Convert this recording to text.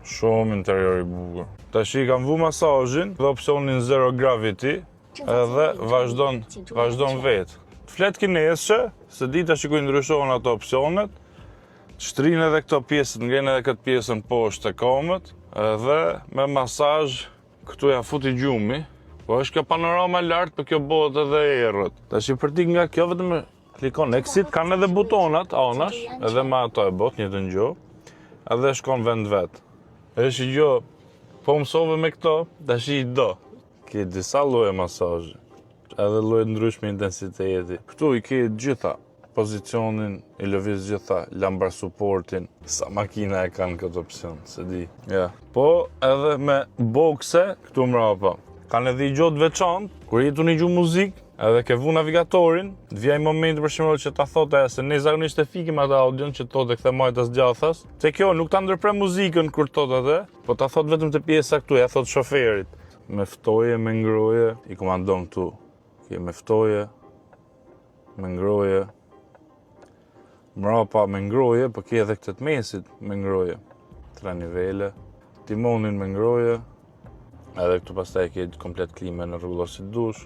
Shumë interior i bukur. Tash I kam vu masazhin dhe opsionin Zero Gravity edhe vazhdon vetë. Flet kineshe, se dita që ku ndryshohen ato opsionet, shtrinë edhe këto pjesët, ngrenë edhe këtë pjesën poshtë të komët, edhe me masazh këtu ja futi gjumi, po është kjo panorama lart, për kjo bëhet edhe errët. Tash I përtik nga kjo vetëm klikon exit, kanë edhe butonat anash, edhe me ato e bot një të ngjo, edhe shkon vend vet. Është gjë, po mësove me këto, tash I do. Ke disa lloje masazhi, edhe lloje ndryshme intensiteti. Këtu I ke gjitha, pozicionin, I lëviz gjitha, lumbar supportin, sa makina e kanë këtë opsion, se di. Ja. Po edhe me bokse, këtu mrapa. Kanë edhe I gjotë veçantë, kur jetu një gju muzikë, edhe ke vu navigatorin, vjej momenti për shembull që ta thotë se ne zakonisht e fikim atë audion që thotë kthe majtas gjathas. Se kjo nuk ta ndërpre muzikën kur thotë atë, po ta thotë vetëm te pjesa këtu, ja thotë shoferit. Me ftoje, me ngroje, I komandon këtu. Ke me ftoje, me ngroje. Mrapa me ngroje, po ke edhe këtë të mesit me ngroje. 3 nivele. Timonin me ngroje. Edhe këtu pastaj ke komplet klime në rregull si dush.